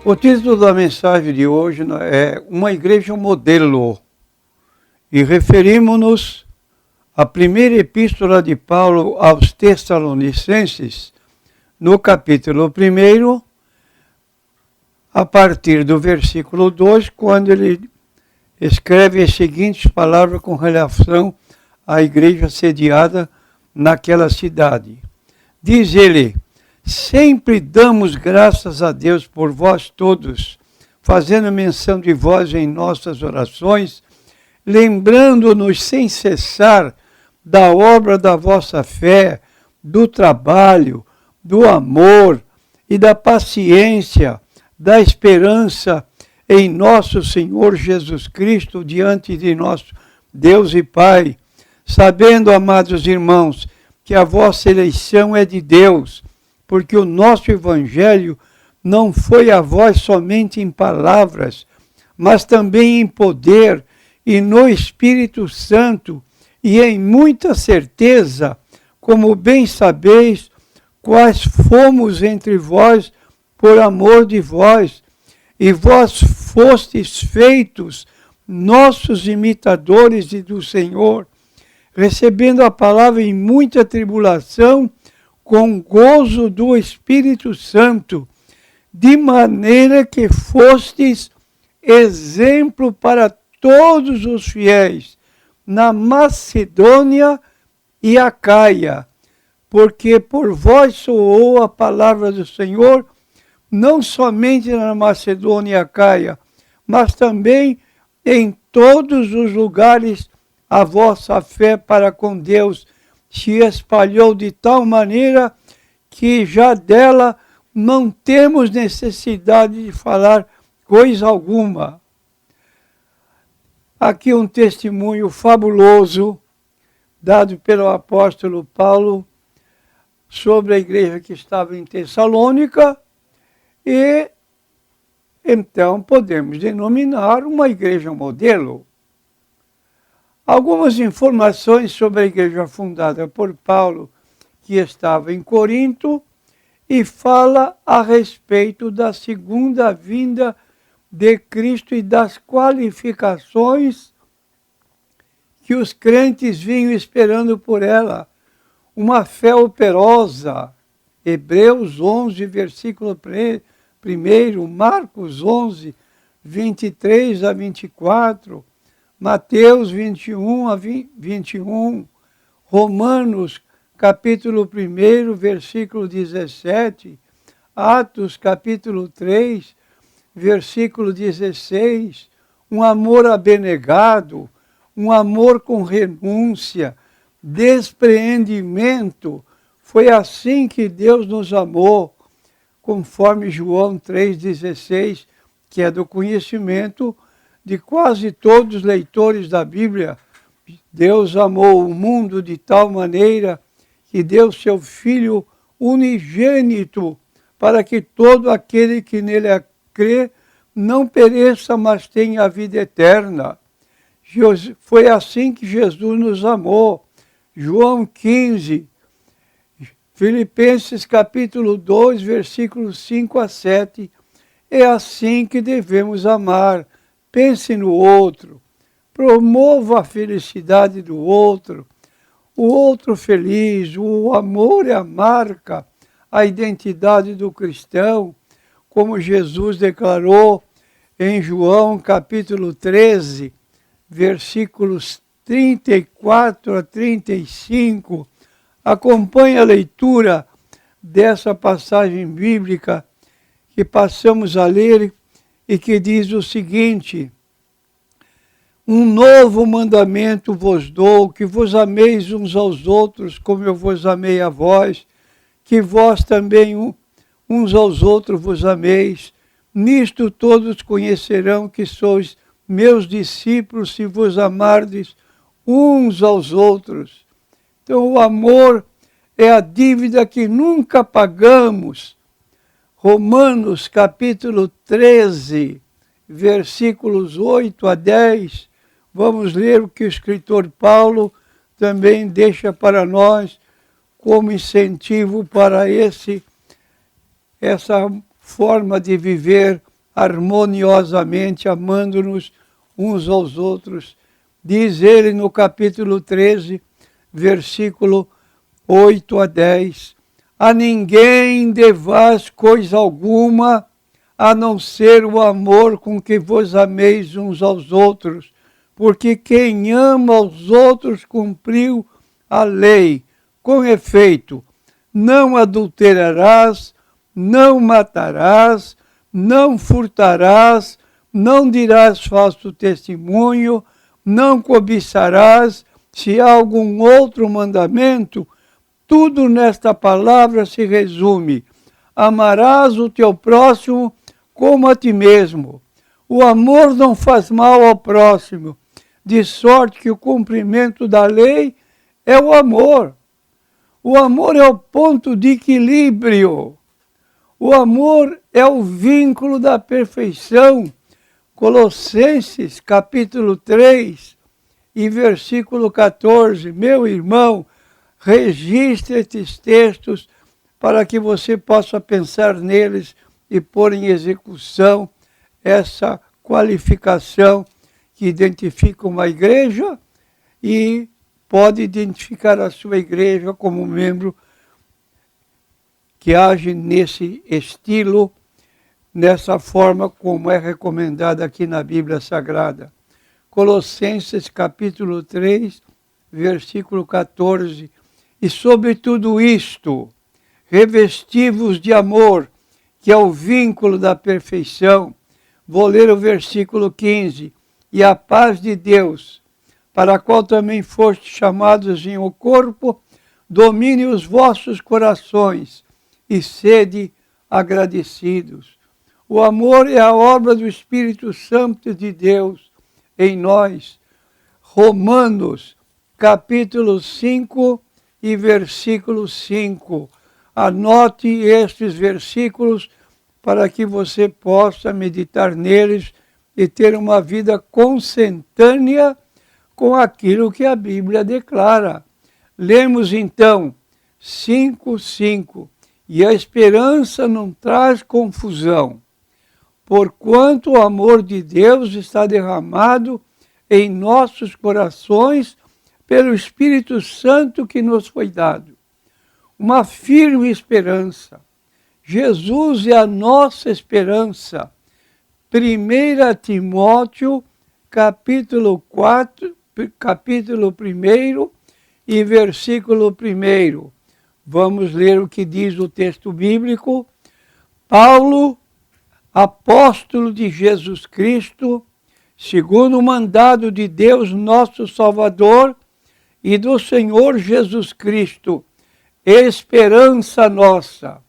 O título da mensagem de hoje é Uma Igreja Modelo, e referimos-nos à primeira epístola de Paulo aos Tessalonicenses, no capítulo 1, a partir do versículo 2, quando ele escreve as seguintes palavras com relação à igreja sediada naquela cidade. Diz ele: sempre damos graças a Deus por vós todos, fazendo menção de vós em nossas orações, lembrando-nos sem cessar da obra da vossa fé, do trabalho, do amor e da paciência, da esperança em nosso Senhor Jesus Cristo diante de nosso Deus e Pai, sabendo, amados irmãos, que a vossa eleição é de Deus, porque o nosso Evangelho não foi a vós somente em palavras, mas também em poder e no Espírito Santo e em muita certeza, como bem sabeis, quais fomos entre vós por amor de vós, e vós fostes feitos nossos imitadores do Senhor, recebendo a palavra em muita tribulação, com gozo do Espírito Santo, de maneira que fostes exemplo para todos os fiéis, na Macedônia e Acaia, porque por vós soou a palavra do Senhor, não somente na Macedônia e Acaia, mas também em todos os lugares a vossa fé para com Deus se espalhou de tal maneira que já dela não temos necessidade de falar coisa alguma. Aqui um testemunho fabuloso dado pelo apóstolo Paulo sobre a igreja que estava em Tessalônica, e então podemos denominar uma igreja modelo. Algumas informações sobre a igreja fundada por Paulo, que estava em Corinto, e fala a respeito da segunda vinda de Cristo e das qualificações que os crentes vinham esperando por ela. Uma fé operosa, Hebreus 11, versículo 1, Marcos 11, 23 a 24, Mateus 21 a 21, Romanos capítulo 1, versículo 17, Atos capítulo 3, versículo 16, um amor abnegado, um amor com renúncia, despreendimento. Foi assim que Deus nos amou, conforme João 3,16, que é do conhecimento de quase todos os leitores da Bíblia. Deus amou o mundo de tal maneira que deu seu Filho unigênito, para que todo aquele que nele crê não pereça, mas tenha a vida eterna. Foi assim que Jesus nos amou. João 15, Filipenses capítulo 2, versículos 5 a 7. É assim que devemos amar. Pense no outro, promova a felicidade do outro, o outro feliz. O amor é a marca, a identidade do cristão, como Jesus declarou em João capítulo 13, versículos 34 a 35. Acompanhe a leitura dessa passagem bíblica que passamos a ler e que diz o seguinte: um novo mandamento vos dou, que vos ameis uns aos outros, como eu vos amei a vós, que vós também uns aos outros vos ameis. Nisto todos conhecerão que sois meus discípulos, se vos amardes uns aos outros. Então o amor é a dívida que nunca pagamos. Romanos capítulo 13, versículos 8 a 10, vamos ler o que o escritor Paulo também deixa para nós como incentivo para essa forma de viver harmoniosamente, amando-nos uns aos outros. Diz ele no capítulo 13, versículo 8 a 10. A ninguém devais coisa alguma, a não ser o amor com que vos ameis uns aos outros, porque quem ama aos outros cumpriu a lei. Com efeito, não adulterarás, não matarás, não furtarás, não dirás falso testemunho, não cobiçarás. Se há algum outro mandamento, tudo nesta palavra se resume: amarás o teu próximo como a ti mesmo. O amor não faz mal ao próximo, de sorte que o cumprimento da lei é o amor. O amor é o ponto de equilíbrio. O amor é o vínculo da perfeição. Colossenses, capítulo 3 e versículo 14. Meu irmão, registre estes textos para que você possa pensar neles e pôr em execução essa qualificação que identifica uma igreja e pode identificar a sua igreja como membro que age nesse estilo, nessa forma como é recomendada aqui na Bíblia Sagrada. Colossenses capítulo 3, versículo 14. E sobre tudo isto, revesti-vos de amor, que é o vínculo da perfeição. Vou ler o versículo 15. E a paz de Deus, para a qual também fostes chamados em o corpo, domine os vossos corações e sede agradecidos. O amor é a obra do Espírito Santo de Deus em nós. Romanos, capítulo 5 e versículo 5. Anote estes versículos para que você possa meditar neles e ter uma vida consentânea com aquilo que a Bíblia declara. Lemos então 5:5. E a esperança não traz confusão, porquanto o amor de Deus está derramado em nossos corações pelo Espírito Santo que nos foi dado. Uma firme esperança. Jesus é a nossa esperança. 1 Timóteo, capítulo 4, capítulo 1 e versículo 1. Vamos ler o que diz o texto bíblico. Paulo, apóstolo de Jesus Cristo, segundo o mandado de Deus nosso Salvador e do Senhor Jesus Cristo, esperança nossa,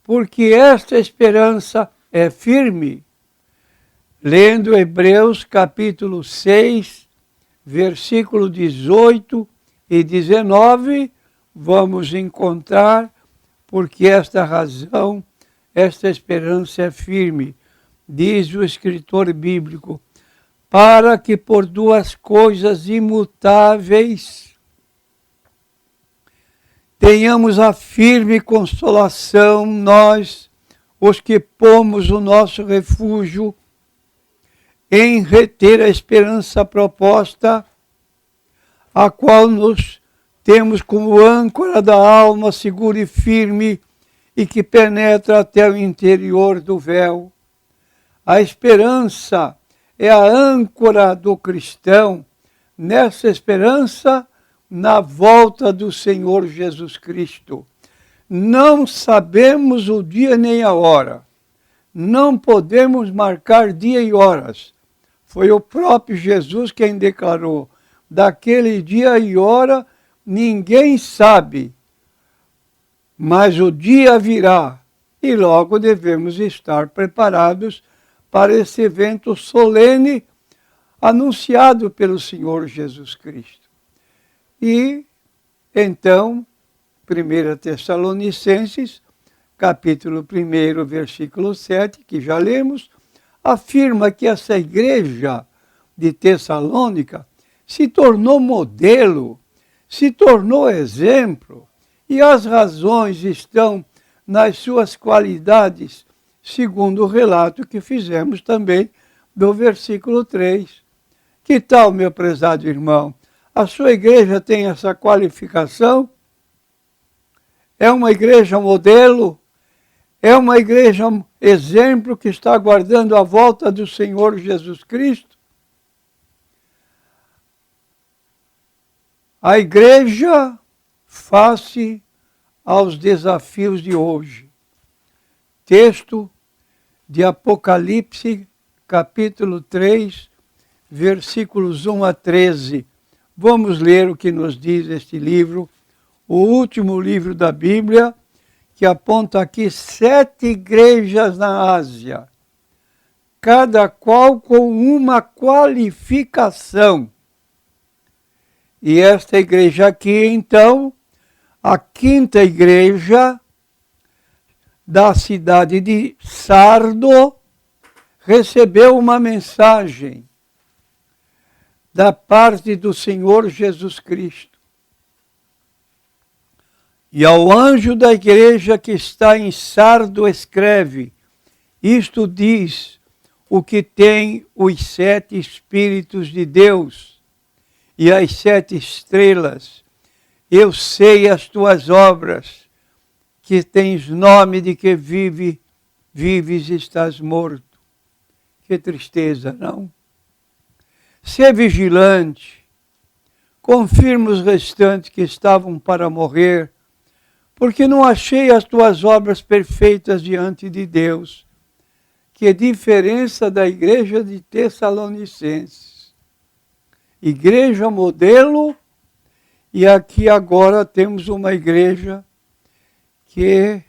porque esta esperança é firme. Lendo Hebreus capítulo 6, versículo 18 e 19, vamos encontrar porque esta razão, esta esperança é firme. Diz o escritor bíblico, para que por duas coisas imutáveis tenhamos a firme consolação, nós, os que pomos o nosso refúgio em reter a esperança proposta, a qual nos temos como âncora da alma segura e firme e que penetra até o interior do véu. A esperança é a âncora do cristão, nessa esperança, na volta do Senhor Jesus Cristo. Não sabemos o dia nem a hora, não podemos marcar dia e horas. Foi o próprio Jesus quem declarou, daquele dia e hora ninguém sabe, mas o dia virá e logo devemos estar preparados para esse evento solene anunciado pelo Senhor Jesus Cristo. E então, 1 Tessalonicenses, capítulo 1, versículo 7, que já lemos, afirma que essa igreja de Tessalônica se tornou modelo, se tornou exemplo, e as razões estão nas suas qualidades segundo o relato que fizemos também do versículo 3. Que tal, meu prezado irmão? A sua igreja tem essa qualificação? É uma igreja modelo? É uma igreja exemplo que está aguardando a volta do Senhor Jesus Cristo? A igreja face aos desafios de hoje. Texto de Apocalipse, capítulo 3, versículos 1 a 13. Vamos ler o que nos diz este livro, o último livro da Bíblia, que aponta aqui 7 igrejas na Ásia, cada qual com uma qualificação. E esta igreja aqui, então, a 5ª igreja da cidade de Sardo, recebeu uma mensagem da parte do Senhor Jesus Cristo. E ao anjo da igreja que está em Sardo escreve: isto diz o que tem os 7 Espíritos de Deus e as 7 estrelas. Eu sei as tuas obras, que tens nome de que vives e estás morto. Que tristeza, não? Sê vigilante, confirma os restantes que estavam para morrer, porque não achei as tuas obras perfeitas diante de Deus. Que diferença da igreja de Tessalonicenses. Igreja modelo, e aqui agora temos uma igreja que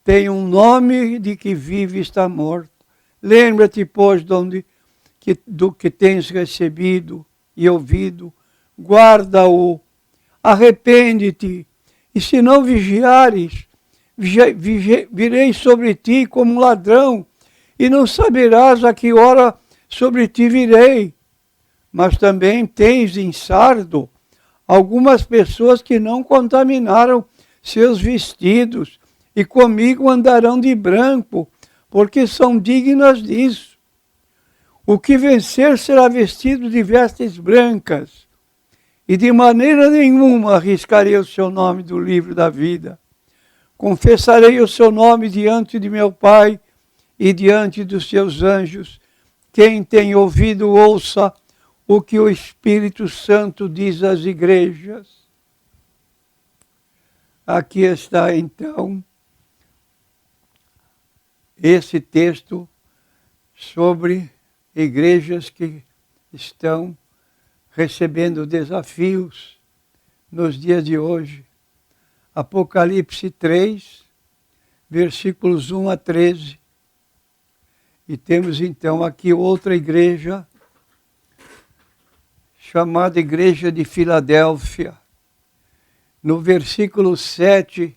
tem um nome de que vive e está morto. Lembra-te, pois, do que tens recebido e ouvido, guarda-o, arrepende-te, e se não vigiares, virei sobre ti como um ladrão, e não saberás a que hora sobre ti virei. Mas também tens em Sardo algumas pessoas que não contaminaram seus vestidos, e comigo andarão de branco, porque são dignas disso. O que vencer será vestido de vestes brancas, e de maneira nenhuma arriscarei o seu nome do livro da vida. Confessarei o seu nome diante de meu Pai e diante dos seus anjos. Quem tem ouvido, ouça o que o Espírito Santo diz às igrejas. Aqui está, então, esse texto sobre igrejas que estão recebendo desafios nos dias de hoje. Apocalipse 3, versículos 1 a 13. E temos então aqui outra igreja, chamada Igreja de Filadélfia. No versículo 7,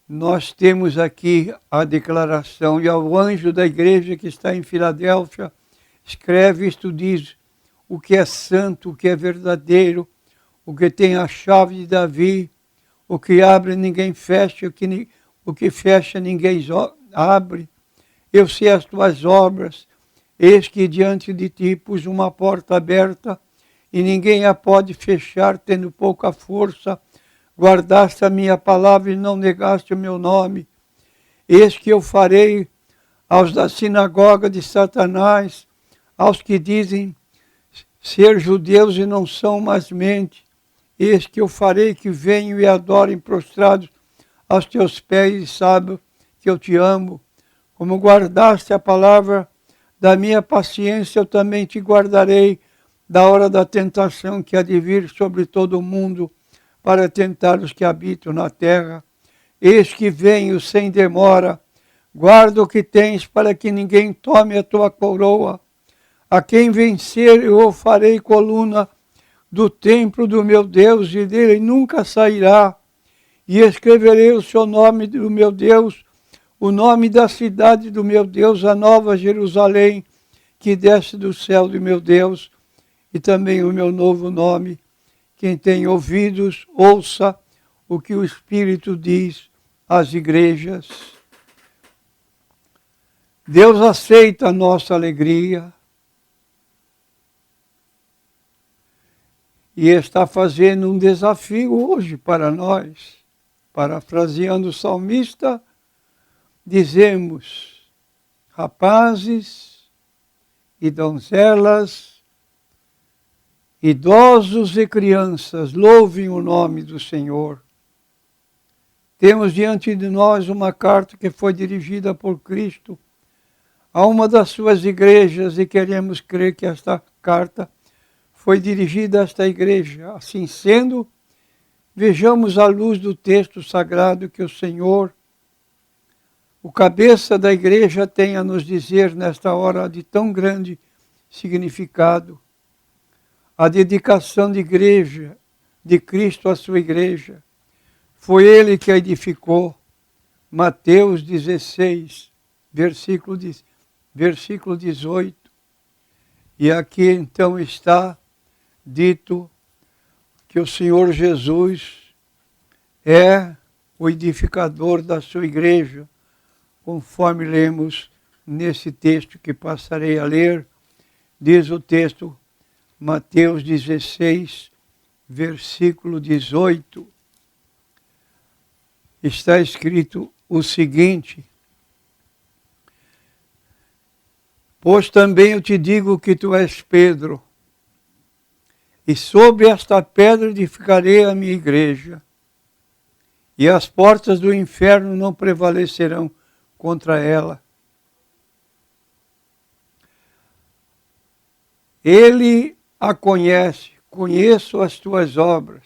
nós temos aqui a declaração: e ao anjo da igreja que está em Filadélfia, escreve isto, diz: o que é santo, o que é verdadeiro, o que tem a chave de Davi, o que abre ninguém fecha, o que fecha ninguém abre. Eu sei as tuas obras, eis que diante de ti pus uma porta aberta, e ninguém a pode fechar, tendo pouca força. Guardaste a minha palavra e não negaste o meu nome. Eis que eu farei aos da sinagoga de Satanás, aos que dizem ser judeus e não são, mas mente. Eis que eu farei que venham e adorem prostrados aos teus pés, e saibam que eu te amo. Como guardaste a palavra da minha paciência, eu também te guardarei da hora da tentação que há de vir sobre todo o mundo, para tentar os que habitam na terra. Eis que venho sem demora. Guarda o que tens, para que ninguém tome a tua coroa. A quem vencer, eu o farei coluna do templo do meu Deus, e dele nunca sairá. E escreverei o seu nome do meu Deus, o nome da cidade do meu Deus, a nova Jerusalém, que desce do céu do meu Deus, e também o meu novo nome. Quem tem ouvidos, ouça o que o Espírito diz às igrejas. Deus aceita a nossa alegria e está fazendo um desafio hoje para nós. Parafraseando o salmista, dizemos: rapazes e donzelas, idosos e crianças, louvem o nome do Senhor. Temos diante de nós uma carta que foi dirigida por Cristo a uma das suas igrejas e queremos crer que esta carta foi dirigida a esta igreja. Assim sendo, vejamos à luz do texto sagrado que o Senhor, o cabeça da igreja, tem a nos dizer nesta hora de tão grande significado. A dedicação de igreja, de Cristo à sua igreja. Foi Ele que a edificou. Mateus 16, versículo 18. E aqui então está dito que o Senhor Jesus é o edificador da sua igreja, conforme lemos nesse texto que passarei a ler. Diz o texto, Mateus 16, versículo 18. Está escrito o seguinte: pois também eu te digo que tu és Pedro, e sobre esta pedra edificarei a minha igreja, e as portas do inferno não prevalecerão contra ela. Ele a conhece, conheço as tuas obras,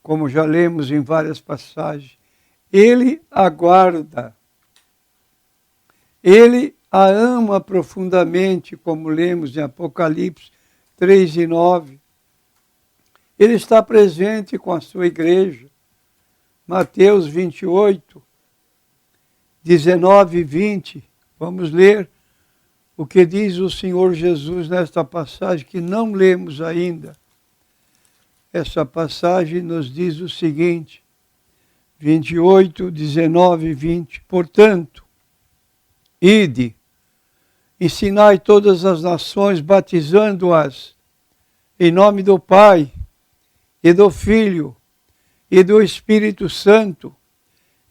como já lemos em várias passagens. Ele a guarda, ele a ama profundamente, como lemos em Apocalipse 3 e 9. Ele está presente com a sua igreja. Mateus 28, 19 e 20. Vamos ler o que diz o Senhor Jesus nesta passagem, que não lemos ainda. Essa passagem nos diz o seguinte, 28, 19 e 20. Portanto, ide, ensinai todas as nações, batizando-as em nome do Pai, e do Filho, e do Espírito Santo,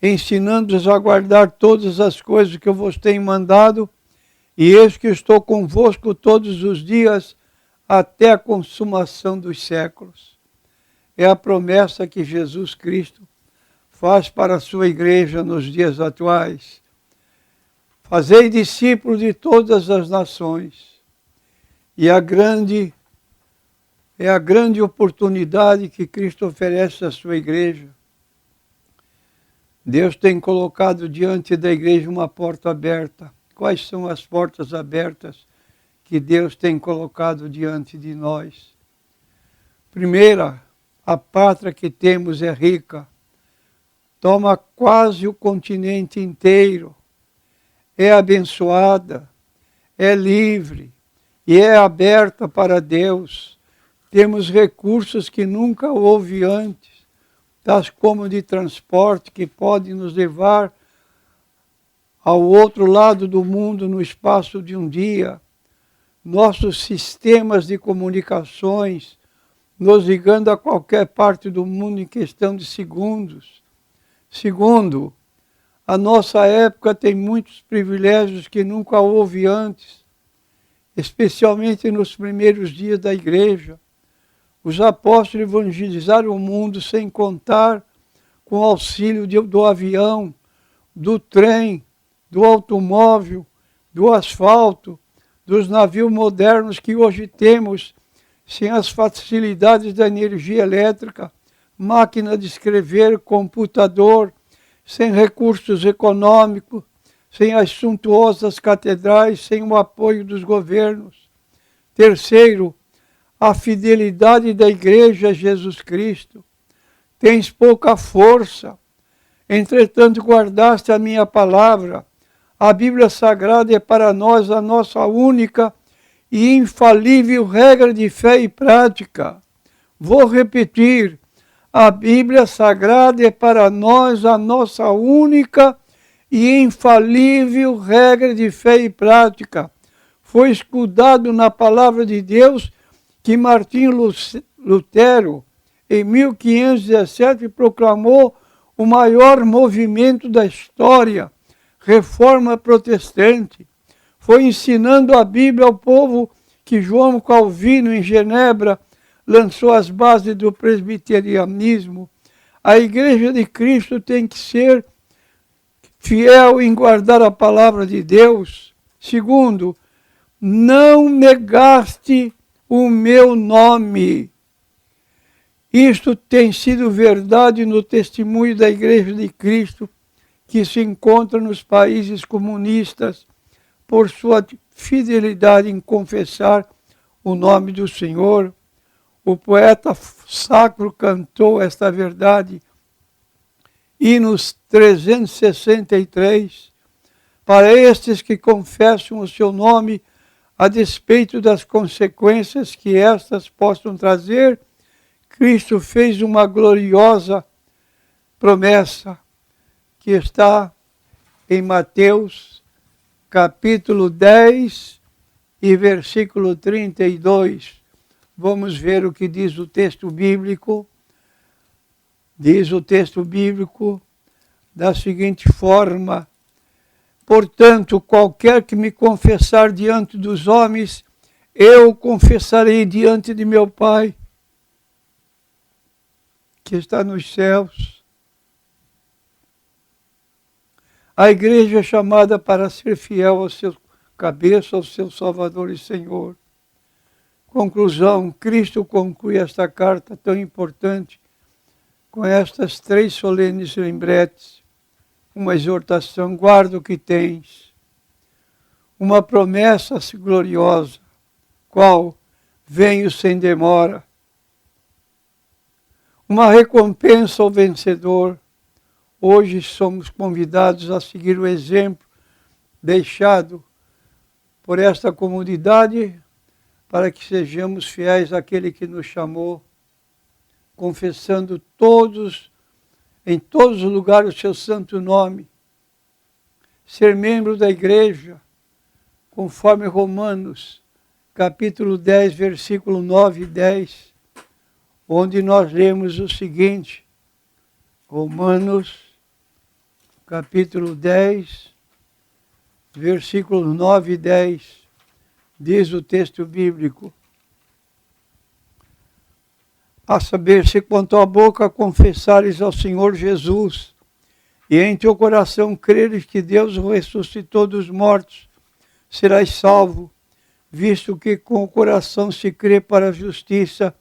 ensinando-os a guardar todas as coisas que eu vos tenho mandado, e eis que estou convosco todos os dias, até a consumação dos séculos. É a promessa que Jesus Cristo faz para a sua igreja nos dias atuais. Fazei discípulos de todas as nações. E é a grande oportunidade que Cristo oferece à sua igreja. Deus tem colocado diante da igreja uma porta aberta. Quais são as portas abertas que Deus tem colocado diante de nós? Primeira, a pátria que temos é rica, toma quase o continente inteiro, é abençoada, é livre e é aberta para Deus. Temos recursos que nunca houve antes, tais como de transporte que podem nos levar ao outro lado do mundo no espaço de um dia. Nossos sistemas de comunicações nos ligando a qualquer parte do mundo em questão de segundos. Segundo, a nossa época tem muitos privilégios que nunca houve antes, especialmente nos primeiros dias da igreja. Os apóstolos evangelizaram o mundo sem contar com o auxílio do avião, do trem, do automóvel, do asfalto, dos navios modernos que hoje temos, sem as facilidades da energia elétrica, máquina de escrever, computador, sem recursos econômicos, sem as suntuosas catedrais, sem o apoio dos governos. Terceiro, a fidelidade da igreja a Jesus Cristo. Tens pouca força, entretanto guardaste a minha palavra. A Bíblia Sagrada é para nós a nossa única e infalível regra de fé e prática. Vou repetir, a Bíblia Sagrada é para nós a nossa única e infalível regra de fé e prática. Foi escudado na palavra de Deus que Martinho Lutero, em 1517, proclamou o maior movimento da história, Reforma Protestante. Foi ensinando a Bíblia ao povo que João Calvino, em Genebra, lançou as bases do presbiterianismo. A Igreja de Cristo tem que ser fiel em guardar a palavra de Deus. Segundo, não negaste o meu nome. Isto tem sido verdade no testemunho da Igreja de Cristo, que se encontra nos países comunistas, por sua fidelidade em confessar o nome do Senhor. O poeta sacro cantou esta verdade, Hinos 363, para estes que confessam o seu nome, a despeito das consequências que estas possam trazer, Cristo fez uma gloriosa promessa, que está em Mateus, capítulo 10 e versículo 32. Vamos ver o que diz o texto bíblico. Diz o texto bíblico da seguinte forma: portanto, qualquer que me confessar diante dos homens, eu confessarei diante de meu Pai, que está nos céus. A igreja é chamada para ser fiel ao seu cabeça, ao seu Salvador e Senhor. Conclusão, Cristo conclui esta carta tão importante com estas 3 solenes lembretes, uma exortação, guarda o que tens, uma promessa gloriosa, qual venho sem demora, uma recompensa ao vencedor. Hoje somos convidados a seguir o exemplo deixado por esta comunidade, para que sejamos fiéis àquele que nos chamou, confessando em todos os lugares o seu santo nome, ser membro da igreja, conforme Romanos, capítulo 10, versículo 9 e 10, onde nós lemos o seguinte, Romanos, capítulo 10, versículos 9 e 10, diz o texto bíblico: a saber, se com tua boca confessares ao Senhor Jesus, e em teu coração creres que Deus o ressuscitou dos mortos, serás salvo, visto que com o coração se crê para a justiça,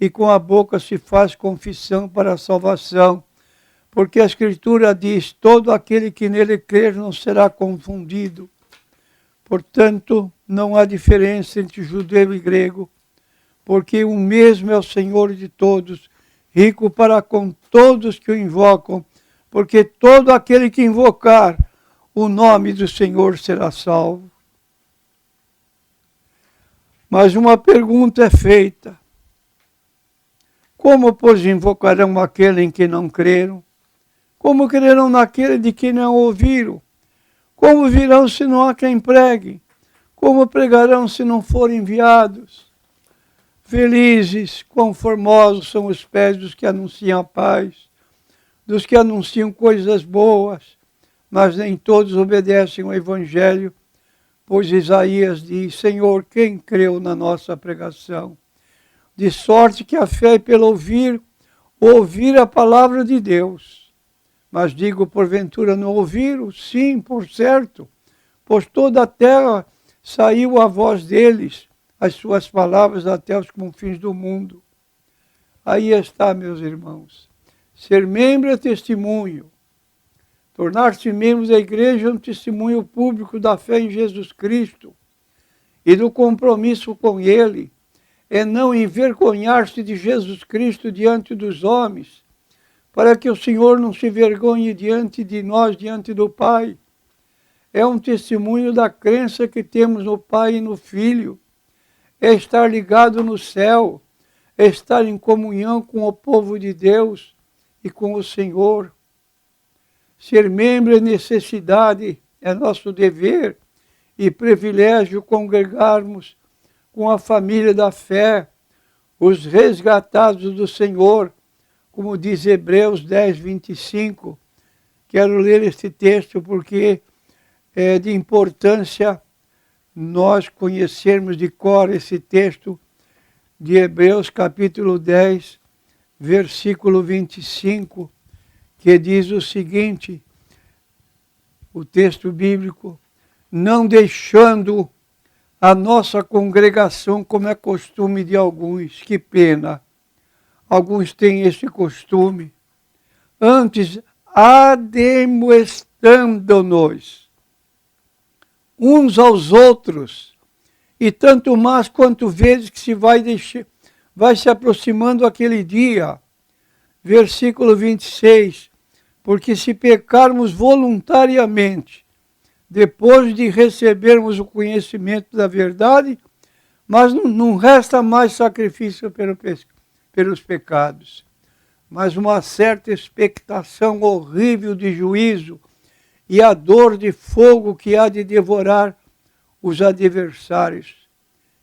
e com a boca se faz confissão para a salvação. Porque a Escritura diz, todo aquele que nele crer não será confundido. Portanto, não há diferença entre judeu e grego, porque o mesmo é o Senhor de todos, rico para com todos que o invocam, porque todo aquele que invocar o nome do Senhor será salvo. Mas uma pergunta é feita: como, pois, invocarão aquele em que não creram? Como crerão naquele de quem não ouviram? Como virão se não há quem pregue? Como pregarão se não forem enviados? Felizes, quão formosos são os pés dos que anunciam a paz, dos que anunciam coisas boas, mas nem todos obedecem ao Evangelho, pois Isaías diz, Senhor, quem creu na nossa pregação? De sorte que a fé é pelo ouvir a palavra de Deus. Mas digo, porventura não ouviram? Sim, por certo, pois toda a terra saiu a voz deles, as suas palavras até os confins do mundo. Aí está, meus irmãos, ser membro é testemunho. Tornar-se membro da igreja é um testemunho público da fé em Jesus Cristo e do compromisso com Ele. É não envergonhar-se de Jesus Cristo diante dos homens, para que o Senhor não se vergonhe diante de nós, diante do Pai. É um testemunho da crença que temos no Pai e no Filho. É estar ligado no céu, é estar em comunhão com o povo de Deus e com o Senhor. Ser membro é necessidade, é nosso dever e privilégio congregarmos com a família da fé, os resgatados do Senhor, como diz Hebreus 10, 25. Quero ler este texto porque é de importância nós conhecermos de cor esse texto de Hebreus capítulo 10, versículo 25, que diz o seguinte, o texto bíblico: não deixando a nossa congregação como é costume de alguns. Que pena, alguns têm esse costume. Antes, admoestando-nos uns aos outros, e tanto mais quanto vezes que se vai se aproximando aquele dia. Versículo 26, porque se pecarmos voluntariamente, depois de recebermos o conhecimento da verdade, mas não resta mais sacrifício pelos pecados, mas uma certa expectação horrível de juízo e a dor de fogo que há de devorar os adversários.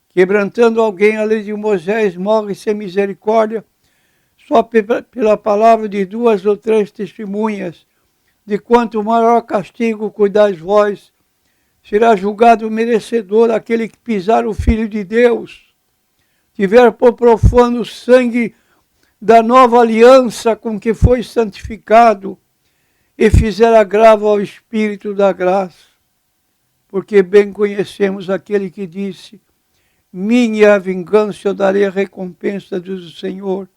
Quebrantando alguém a lei de Moisés, morre sem misericórdia, só pela palavra de 2 ou 3 testemunhas. De quanto maior castigo cuidais vós, será julgado merecedor aquele que pisar o Filho de Deus, tiver por profano o sangue da nova aliança com que foi santificado, e fizer agravo ao Espírito da graça, porque bem conhecemos aquele que disse: minha é a vingança, eu darei a recompensa do Senhor.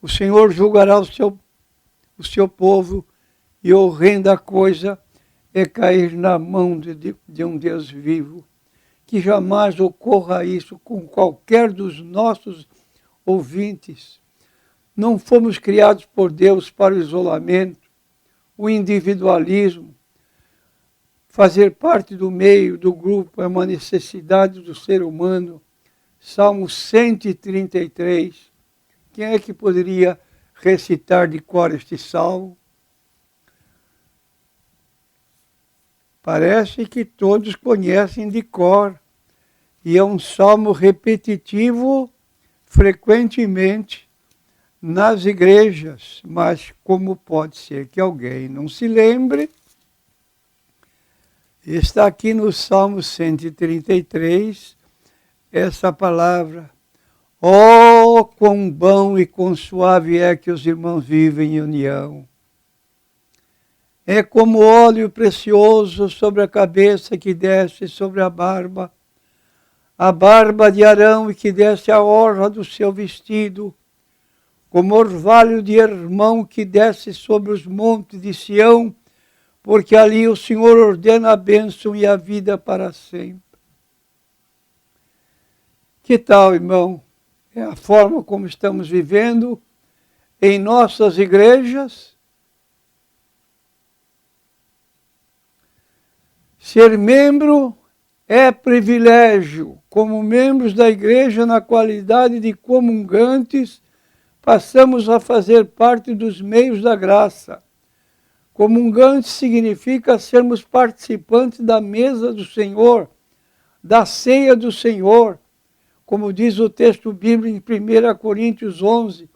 O Senhor julgará o seu povo, e horrenda coisa é cair na mão de um Deus vivo. Que jamais ocorra isso com qualquer dos nossos ouvintes. Não fomos criados por Deus para o isolamento, o individualismo. Fazer parte do meio, do grupo, é uma necessidade do ser humano. Salmo 133. Quem é que poderia recitar de cor este salmo? Parece que todos conhecem de cor. E é um salmo repetitivo frequentemente nas igrejas, mas como pode ser que alguém não se lembre? Está aqui no Salmo 133, essa palavra: oh, quão bom e quão suave é que os irmãos vivem em união. É como óleo precioso sobre a cabeça que desce sobre a barba de Arão e que desce a orla do seu vestido, como orvalho de Hermão que desce sobre os montes de Sião, porque ali o Senhor ordena a bênção e a vida para sempre. Que tal, irmão? É a forma como estamos vivendo em nossas igrejas. Ser membro é privilégio. Como membros da igreja, na qualidade de comungantes, passamos a fazer parte dos meios da graça. Comungantes significa sermos participantes da mesa do Senhor, da ceia do Senhor, como diz o texto bíblico em 1 Coríntios 11,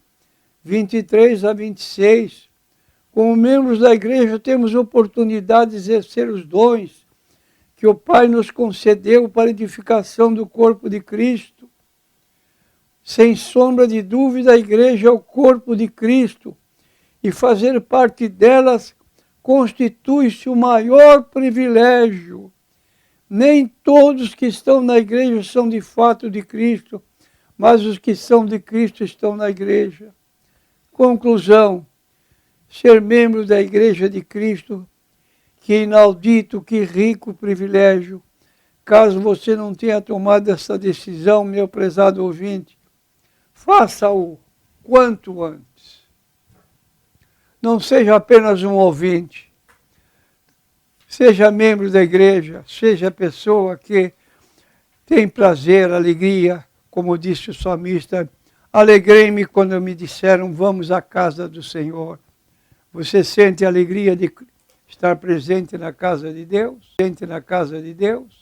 23 a 26. Como membros da igreja, temos oportunidade de exercer os dons que o Pai nos concedeu para a edificação do corpo de Cristo. Sem sombra de dúvida, a igreja é o corpo de Cristo, e fazer parte delas constitui-se o maior privilégio. Nem todos que estão na igreja são de fato de Cristo, mas os que são de Cristo estão na igreja. Conclusão: ser membro da igreja de Cristo, que inaudito, que rico privilégio. Caso você não tenha tomado essa decisão, meu prezado ouvinte, faça-o quanto antes. Não seja apenas um ouvinte. Seja membro da igreja, seja pessoa que tem prazer, alegria, como disse o salmista: alegrei-me quando me disseram, vamos à casa do Senhor. Você sente a alegria de estar presente na casa de Deus? Sente na casa de Deus?